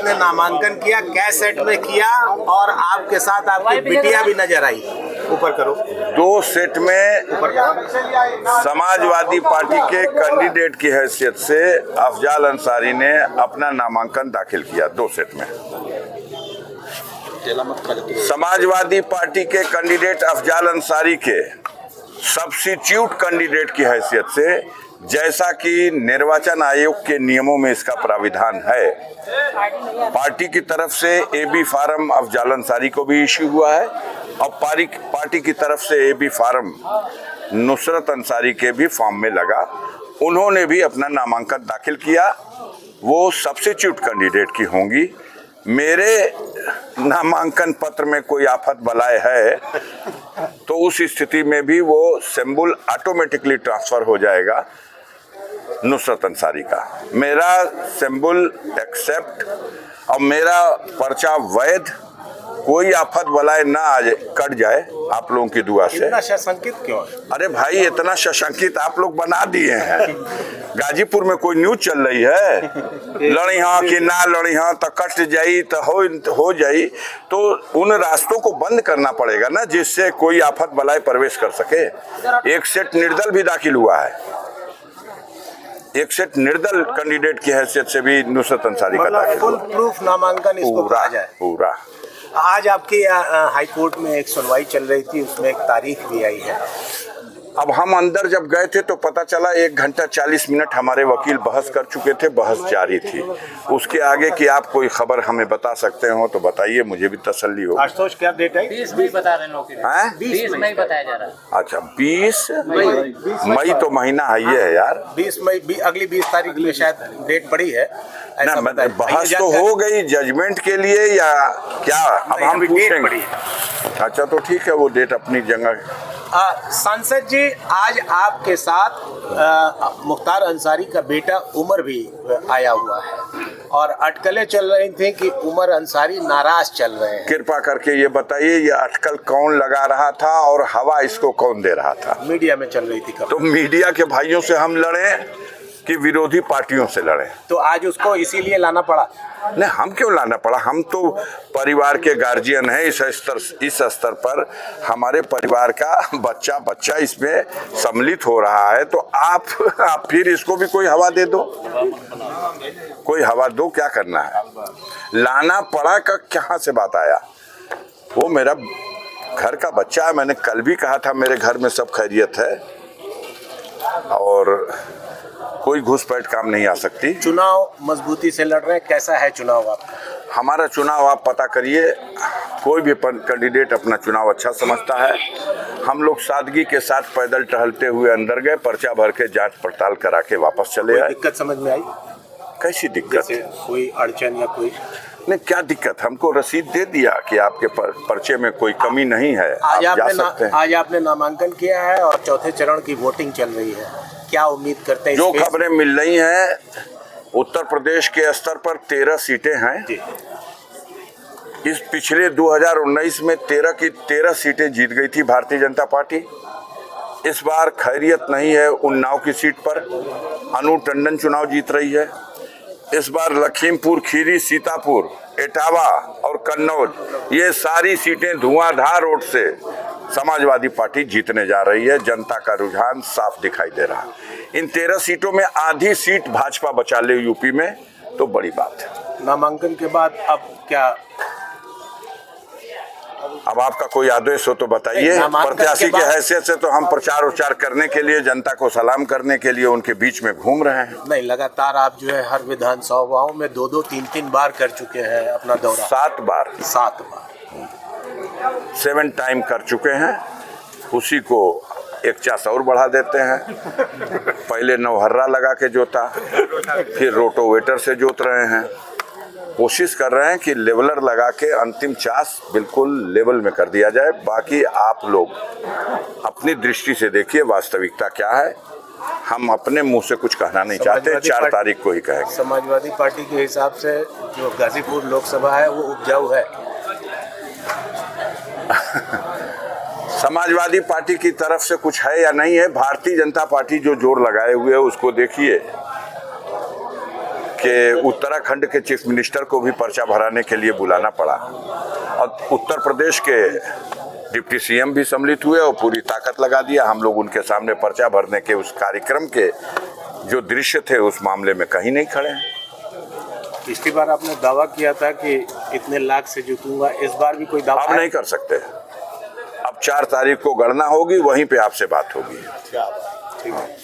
आपने नामांकन किया, कैसे सेट में किया और आपके साथ आपकी बिटिया भी नजर आई? ऊपर करो। 2 सेट में समाजवादी पार्टी के कैंडिडेट की हैसियत से अफजाल अंसारी ने अपना नामांकन दाखिल किया। 2 सेट में समाजवादी पार्टी के कैंडिडेट अफजाल अंसारी के सब्स्टिट्यूट कैंडिडेट की हैसियत से, जैसा कि निर्वाचन आयोग के नियमों में इसका प्राविधान है, पार्टी की तरफ से AB फार्म अफजाल अंसारी को भी इश्यू हुआ है और पार्टी की तरफ से AB फार्म नुसरत अंसारी के भी फॉर्म में लगा। उन्होंने भी अपना नामांकन दाखिल किया। वो सब्स्टिट्यूट कैंडिडेट की होंगी। मेरे नामांकन पत्र में कोई आफत बलाए है तो उस स्थिति में भी वो सिंबल ऑटोमेटिकली ट्रांसफर हो जाएगा नुसरत अंसारी का। मेरा सिंबल एक्सेप्ट और मेरा पर्चा वैध, कोई आफत बलाए ना आ जाए, कट जाए आप लोगों की दुआ से। इतना सशंकित क्यों? अरे भाई, इतना सशंकित आप लोग बना दिए हैं। गाजीपुर में कोई न्यूज चल रही है, लड़ी हाँ कि ना लड़ी हाँ, तो कट जाई तो हो जाई, तो उन रास्तों को बंद करना पड़ेगा ना जिससे कोई आफत बलाए प्रवेश कर सके। 1 सेट निर्दल भी दाखिल हुआ है। 1 सेट निर्दल कैंडिडेट की हैसियत से भी नुसरत अंसारी का दाखिल फुल प्रूफ नामांकन इसको कहा जाए। पूरा। आज आपकी हाई कोर्ट में एक सुनवाई चल रही थी, उसमें एक तारीख भी आई है। अब हम अंदर जब गए थे तो पता चला 1 घंटा 40 मिनट हमारे वकील बहस कर चुके थे, बहस जारी थी। उसके आगे की आप कोई खबर हमें बता सकते हो तो बताइए, मुझे भी तसल्ली हो। आशुतोष, क्या डेट है? 20 मई बता रहे हैं। 20 मई बताया जा रहा है। अच्छा, 20 मई तो महीना है ये है यार। 20 मई अगली 20 तारीख में शायद डेट पड़ी है। ना बहस तो हो गई जजमेंट के लिए या क्या? अब हम पूछेंगे। अच्छा तो ठीक है, वो डेट अपनी जगह। सांसद जी, आज आपके साथ मुख्तार अंसारी का बेटा उमर भी आया हुआ है और अटकलें चल रही थी कि उमर अंसारी नाराज चल रहे हैं। कृपा करके ये बताइए, ये अटकल कौन लगा रहा था और हवा इसको कौन दे रहा था? मीडिया में चल रही थी। तो मीडिया के भाइयों से हम लड़े कि विरोधी पार्टियों से लड़े? तो आज उसको इसीलिए लाना पड़ा? नहीं, हम क्यों लाना पड़ा? हम तो परिवार के गार्जियन हैं। इस स्तर पर हमारे परिवार का बच्चा इसमें सम्मिलित हो रहा है, तो आप फिर इसको भी कोई हवा दे दो, कोई हवा दो। क्या करना है? लाना पड़ा का कहाँ से बात आया? वो मेरा घर का बच्चा है। मैंने कल भी कहा था मेरे घर में सब खैरियत है और कोई घुसपैठ काम नहीं आ सकती। चुनाव मजबूती से लड़ रहे हैं, कैसा है चुनाव आपका? हमारा चुनाव आप पता करिए, कोई भी कैंडिडेट अपना चुनाव अच्छा समझता है। हम लोग सादगी के साथ पैदल टहलते हुए अंदर गए, पर्चा भर के जांच पड़ताल करा के वापस चले आए। दिक्कत समझ में आई? कैसी दिक्कत? कोई अड़चन या कोई? नहीं, क्या दिक्कत? हमको रसीद दे दिया कि आपके पर्चे में कोई कमी नहीं है, आप जा सकते हैं। आज आपने नामांकन किया है और चौथे चरण की वोटिंग चल रही है, क्या उम्मीद करते हैं? जो खबरें मिल रही हैं, उत्तर प्रदेश के स्तर पर 13 सीटें हैं। इस पिछले 2019 में 13 की 13 सीटें जीत गई थी भारतीय जनता पार्टी। इस बार खैरियत नहीं है उन्नाव की सीट पर, अनु टंडन चुनाव जीत रही है। इस बार लखीमपुर खीरी, सीतापुर, इटावा और कन्नौज, ये सारी सीटें धुआंधार वोट से समाजवादी पार्टी जीतने जा रही है। जनता का रुझान साफ दिखाई दे रहा है। इन 13 सीटों में आधी सीट भाजपा बचा ले यूपी में, तो बड़ी बात है। नामांकन के बाद अब क्या? अब आपका कोई आदेश हो तो बताइए। प्रत्याशी के हैसियत से तो हम प्रचार उचार करने के लिए, जनता को सलाम करने के लिए उनके बीच में घूम रहे हैं। नहीं, लगातार आप जो है हर विधानसभाओं में 2-2, 3-3 बार कर चुके हैं अपना दौरा। 7 बार 7 टाइम कर चुके हैं। उसी को एक चास और बढ़ा देते हैं। पहले नौहर्रा लगा के जोता, फिर रोटोवेटर से जोत रहे हैं। कोशिश कर रहे हैं कि लेवलर लगा के अंतिम चास बिल्कुल लेवल में कर दिया जाए। बाकी आप लोग अपनी दृष्टि से देखिए वास्तविकता क्या है। हम अपने मुंह से कुछ कहना नहीं चाहते, 4 तारीख को ही कहेंगे। समाजवादी पार्टी के हिसाब से जो गाजीपुर लोकसभा है वो उपजाऊ है। समाजवादी पार्टी की तरफ से कुछ है या नहीं है, भारतीय जनता पार्टी जो जोर लगाए हुए है उसको देखिए कि उत्तराखंड के चीफ मिनिस्टर को भी पर्चा भराने के लिए बुलाना पड़ा और उत्तर प्रदेश के डिप्टी सीएम भी सम्मिलित हुए और पूरी ताकत लगा दिया। हम लोग उनके सामने पर्चा भरने के उस कार्यक्रम के जो दृश्य थे उस मामले में कहीं नहीं खड़े हैं। पिछली बार आपने दावा किया था कि इतने लाख से जीतूंगा, इस बार भी कोई दावा अब नहीं कर सकते। अब 4 तारीख को गणना होगी, वहीं पे आपसे बात होगी। क्या बात, ठीक है।